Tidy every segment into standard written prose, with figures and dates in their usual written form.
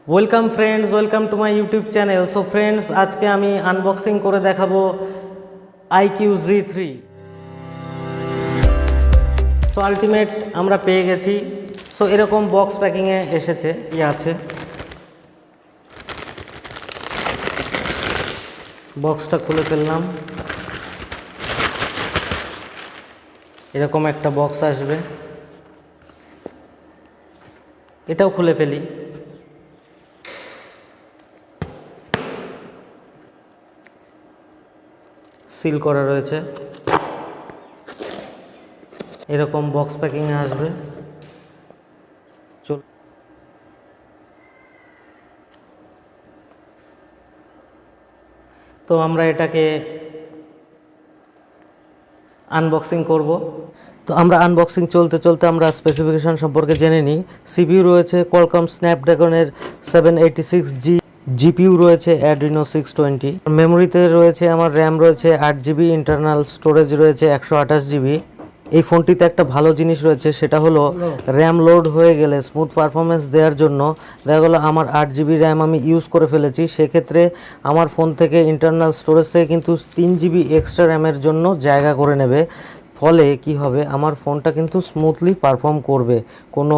Welcome friends, welcome to my YouTube channel. So friends, আজকে আমি unboxing করে দেখাবো iQOO Z3। সো আলটিমেট আমরা পেয়ে গেছি। সো এরকম বক্স প্যাকিংয়ে এসেছে। কি আছে বক্সটা খুলে ফেললাম। এরকম একটা বক্স আসবে, এটাও খুলে ফেলি। সিল করা রয়েছে, এরকম বক্স প্যাকিংয়ে আসবে। তো আমরা এটাকে আনবক্সিং করব। তো আমরা আনবক্সিং চলতে চলতে আমরা স্পেসিফিকেশন সম্পর্কে জেনে নিই। সিপিইউ রয়েছে কোয়ালকম স্ন্যাপড্রাগনের 786G, জিপিইউ রয়েছে অ্যাড্রিনো 620, মেমোরিতে রয়েছে আমার র্যাম রয়েছে 8GB, ইন্টারনাল স্টোরেজ রয়েছে 128GB। এই ফোনটিতে একটা ভালো জিনিস রয়েছে, সেটা হলো র্যাম লোড হয়ে গেলে স্মুথ পারফরমেন্স দেওয়ার জন্য দেখা গেলো আমার 8GB র্যাম আমি ইউজ করে ফেলেছি, সেক্ষেত্রে আমার ফোন থেকে ইন্টারনাল স্টোরেজ থেকে কিন্তু 3GB এক্সট্রা র্যামের জন্য জায়গা করে নেবে। ফলে কি হবে, আমার ফোনটা কিন্তু স্মুথলি পারফর্ম করবে, কোনো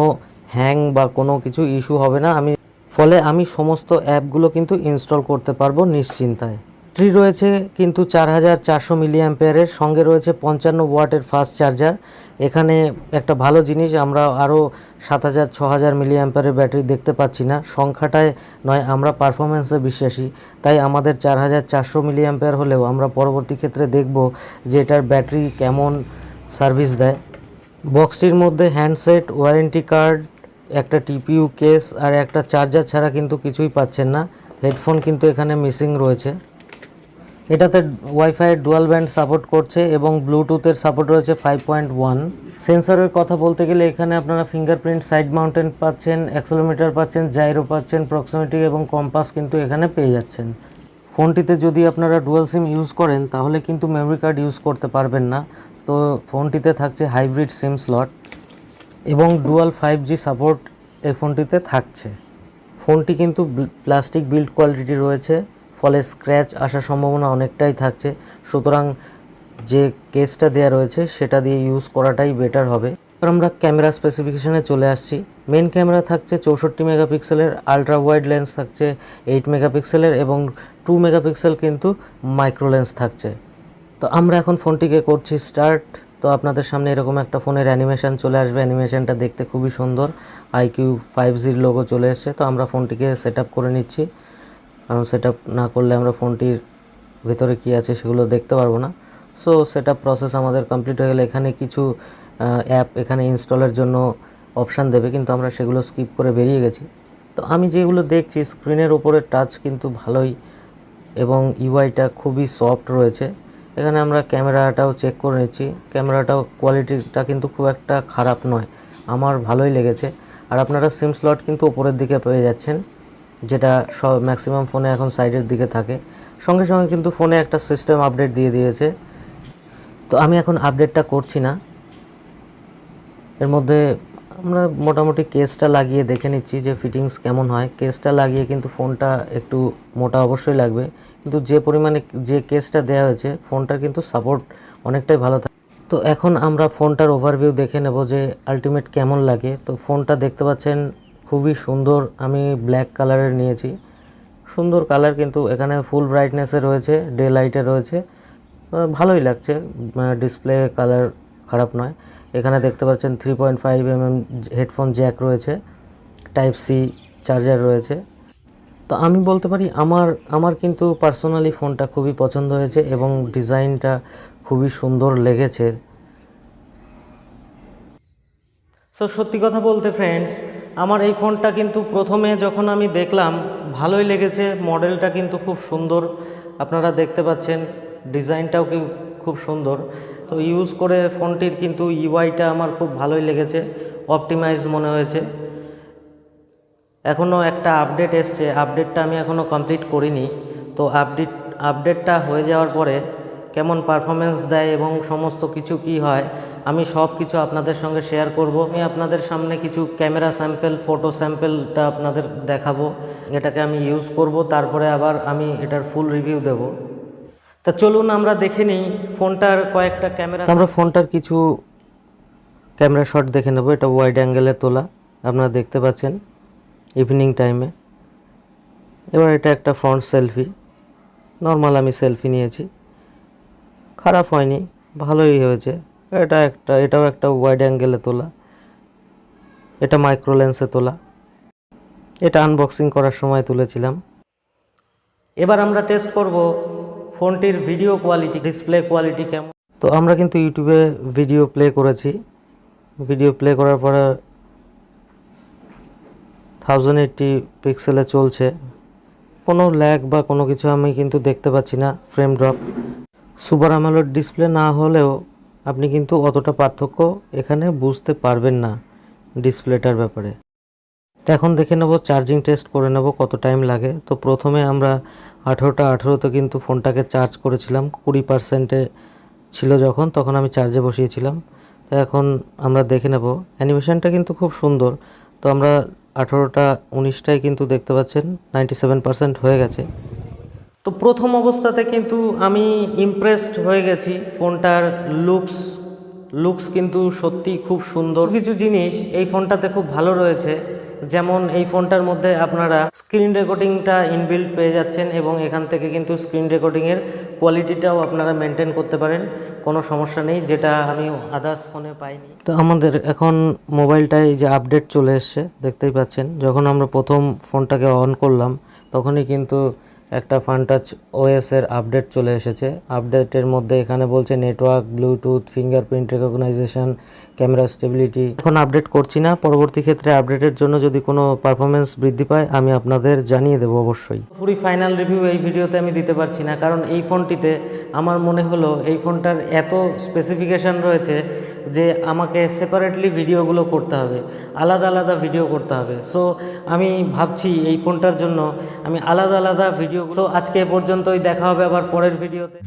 হ্যাং বা কোনো কিছু ইস্যু হবে না। ফলে আমি সমস্ত অ্যাপগুলো কিন্তু ইনস্টল করতে পারবো নিশ্চিন্তায়। ব্যাটারি রয়েছে কিন্তু 4400 মিলিঅ্যাম্পিয়ারের, সঙ্গে রয়েছে 55 ওয়াটের ফাস্ট চার্জার। এখানে একটা ভালো জিনিস, আমরা আরও 7000 6000 মিলিঅ্যাম্পিয়ারের ব্যাটারি দেখতে পাচ্ছি না। সংখ্যাটায় নয়, আমরা পারফরমেন্সে বিশ্বাসী, তাই আমাদের 4400 মিলিঅ্যাম্পিয়ার হলেও আমরা পরবর্তী ক্ষেত্রে দেখব যে এটার ব্যাটারি কেমন সার্ভিস দেয়। বক্সটির মধ্যে হ্যান্ডসেট, ওয়ারেন্টি কার্ড, একটা টিপিইউ কেস আর একটা চার্জার ছাড়া কিন্তু কিছুই পাচ্ছেন না। হেডফোন কিন্তু এখানে মিসিং রয়েছে। এটাতে ওয়াইফাইয়ের ডুয়াল ব্যান্ড সাপোর্ট করছে এবং ব্লুটুথের সাপোর্ট রয়েছে 5.1। সেন্সরের কথা বলতে গেলে এখানে আপনারা ফিঙ্গারপ্রিন্ট, সাইড মাউন্টেন পাচ্ছেন, অ্যাক্সেলোমিটার পাচ্ছেন, জাইরো পাচ্ছেন, প্রক্সিমিটি এবং কম্পাস কিন্তু এখানে পেয়ে যাচ্ছেন। ফোনটিতে যদি আপনারা ডুয়াল সিম ইউজ করেন তাহলে কিন্তু মেমরি কার্ড ইউজ করতে পারবেন না। তো ফোনটিতে থাকছে হাইব্রিড সিম স্লট এবং ডুয়াল 5G সাপোর্ট এই ফোনটিতে থাকছে। ফোনটি কিন্তু প্লাস্টিক বিল্ড কোয়ালিটি রয়েছে, ফলে স্ক্র্যাচ আসার সম্ভাবনা অনেকটাই থাকছে। সুতরাং যে কেসটা দেওয়া রয়েছে সেটা দিয়ে ইউজ করাটাই বেটার হবে। এবার আমরা ক্যামেরা স্পেসিফিকেশানে চলে আসছি। মেন ক্যামেরা থাকছে 64 মেগাপিক্সেলের, আলট্রা ওয়াইড লেন্স থাকছে 8 মেগাপিক্সেলের এবং 2 মেগাপিক্সেল কিন্তু মাইক্রো লেন্স থাকছে। তো আমরা এখন ফোনটিকে করছি স্টার্ট। তো আপনাদের সামনে এরকম একটা ফোনের অ্যানিমেশান চলে আসবে। অ্যানিমেশানটা দেখতে খুবই সুন্দর, iQOO 5Gর লোগো চলে এসছে। তো আমরা ফোনটিকে সেট আপ করে নিচ্ছি, কারণ সেট আপ না করলে আমরা ফোনটির ভেতরে কী আছে সেগুলো দেখতে পারবো না। সো সেট আপ প্রসেস আমাদের কমপ্লিট হয়ে গেলে এখানে কিছু অ্যাপ এখানে ইনস্টলের জন্য অপশান দেবে, কিন্তু আমরা সেগুলো স্কিপ করে বেরিয়ে গেছি। তো আমি যেগুলো দেখছি, স্ক্রিনের ওপরে টাচ কিন্তু ভালোই এবং ইউআইটা খুবই সফট রয়েছে। এখানে আমরা ক্যামেরাটাও চেক করে নিচ্ছি, ক্যামেরাটাও কোয়ালিটিটা কিন্তু খুব একটা খারাপ নয়, আমার ভালোই লেগেছে। আর আপনারা সিম স্লট কিন্তু ওপরের দিকে পেয়ে যাচ্ছেন, যেটা সব ম্যাক্সিমাম ফোনে এখন সাইডের দিকে থাকে। সঙ্গে সঙ্গে কিন্তু ফোনে একটা সিস্টেম আপডেট দিয়ে দিয়েছে। তো আমি এখন আপডেটটা করছি না, এর মধ্যে আমরা মোটামুটি কেসটা লাগিয়ে দেখে নিচ্ছি যে ফিটিংস কেমন হয়। কেসটা লাগিয়ে কিন্তু ফোনটা একটু মোটা অবশ্যই লাগবে, কিন্তু যে পরিমাণে যে কেসটা দেওয়া হয়েছে ফোনটার কিন্তু সাপোর্ট অনেকটাই ভালো থাকে। তো এখন আমরা ফোনটার ওভারভিউ দেখে নেব যে আলটিমেট কেমন লাগে। তো ফোনটা দেখতে পাচ্ছেন খুবই সুন্দর, আমি ব্ল্যাক কালারের নিয়েছি, সুন্দর কালার, কিন্তু এখানে ফুল ব্রাইটনেসে রয়েছে, ডে লাইটে রয়েছে, ভালোই লাগছে। ডিসপ্লে কালার খারাপ নয়। এখানে দেখতে পাচ্ছেন 3.5mm হেডফোন জ্যাক রয়েছে, টাইপ সি চার্জার রয়েছে। তো আমি বলতে পারি আমার কিন্তু পার্সোনালি ফোনটা খুবই পছন্দ হয়েছে এবং ডিজাইনটা খুবই সুন্দর লেগেছে। সো সত্যি কথা বলতে ফ্রেন্ডস, আমার এই ফোনটা কিন্তু প্রথমে যখন আমি দেখলাম ভালোই লেগেছে। মডেলটা কিন্তু খুব সুন্দর, আপনারা দেখতে পাচ্ছেন, ডিজাইনটাও কি খুব সুন্দর। তো ইউজ করে ফোনটির কিন্তু ইউআইটা আমার খুব ভালোই লেগেছে, অপটিমাইজ মনে হয়েছে। এখনও একটা আপডেট এসছে, আপডেটটা আমি এখনও কমপ্লিট করিনি। তো আপডেটটা হয়ে যাওয়ার পরে কেমন পারফরমেন্স দেয় এবং সমস্ত কিছু কি হয় আমি সব কিছু আপনাদের সঙ্গে শেয়ার করব। আমি আপনাদের সামনে কিছু ক্যামেরা স্যাম্পেল, ফটো স্যাম্পেলটা আপনাদের দেখাবো এটাকে আমি ইউজ করব, তারপরে আবার আমি এটার ফুল রিভিউ দেব। তা চলুন আমরা দেখে নিই ফোনটার কয়েকটা ক্যামেরা। আমরা ফোনটার কিছু ক্যামেরা শট দেখে নেব। এটা ওয়াইড অ্যাঙ্গেলে তোলা, আপনারা দেখতে পাচ্ছেন ইভিনিং টাইমে। এবার এটা একটা ফ্রন্ট সেলফি, নর্মাল আমি সেলফি নিয়েছি, খারাপ হয়নি, ভালোই হয়েছে। এটাও একটা ওয়াইড অ্যাঙ্গেলে তোলা, এটা মাইক্রো লেন্সে তোলা, এটা আনবক্সিং করার সময় তুলেছিলাম। এবার আমরা টেস্ট করব ফোনটির ভিডিও কোয়ালিটি, ডিসপ্লে কোয়ালিটি কেমন। তো আমরা কিন্তু ইউটিউবে ভিডিও প্লে করেছি, ভিডিও প্লে করার পরে 1080 পিক্সেলে চলছে, কোনো ল্যাগ বা কোনো কিছু আমি কিন্তু দেখতে পাচ্ছি না, frame drop. Super AMOLED display না হলেও আপনি কিন্তু অতটা পার্থক্য এখানে বুঝতে পারবেন না ডিসপ্লেটার ব্যাপারে। তো এখন দেখে নেব, চার্জিং টেস্ট করে নেব কত টাইম লাগে। তো প্রথমে আমরা 18তে কিন্তু ফোনটাকে চার্জ করেছিলাম, 20%-এ ছিল যখন, তখন আমি চার্জে বসিয়েছিলাম। তো এখন আমরা দেখে নেব, অ্যানিমেশনটা কিন্তু খুব সুন্দর। তো আমরা 19টায় কিন্তু দেখতে পাচ্ছেন 97% হয়ে গেছে। তো প্রথম অবস্থাতে কিন্তু আমি ইমপ্রেসড হয়ে গেছি। ফোনটার লুকস কিন্তু সত্যি খুব সুন্দর। কিছু জিনিস এই ফোনটাতে খুব ভালো রয়েছে, যেমন এই ফোনটার মধ্যে আপনারা স্ক্রিন রেকর্ডিংটা ইনবিল্ট পেয়ে যাচ্ছেন, এবং এখান থেকে কিন্তু স্ক্রিন রেকর্ডিংয়ের কোয়ালিটিটাও আপনারা মেনটেন করতে পারেন, কোনো সমস্যা নেই, যেটা আমি আদার্স ফোনে পাইনি। তো আমাদের এখন মোবাইলটায় যে আপডেট চলে এসছে দেখতেই পাচ্ছেন। যখন আমরা প্রথম ফোনটাকে অন করলাম তখনই কিন্তু একটা ফানটাচ ওএসের আপডেট চলে এসেছে। আপডেটের মধ্যে এখানে বলছে network, Bluetooth, fingerprint recognition, camera stability. এখন আপডেট করছি না, পরবর্তী ক্ষেত্রে আপডেটের জন্য যদি কোনো পারফরমেন্স বৃদ্ধি পায় আমি আপনাদের জানিয়ে দেবো অবশ্যই। পুরো ফাইনাল রিভিউ এই ভিডিওতে আমি দিতে পারছি না, কারণ এই ফোনটিতে আমার মনে হলো এই ফোনটার এত স্পেসিফিকেশান রয়েছে যে আমাকে সেপারেটলি ভিডিওগুলো করতে হবে, আলাদা আলাদা ভিডিও করতে হবে। সো আমি ভাবছি এই ফোনটার জন্য আমি আলাদা আলাদা ভিডিও। সো আজকে এ পর্যন্তই, দেখা হবে আবার পরের ভিডিওতে।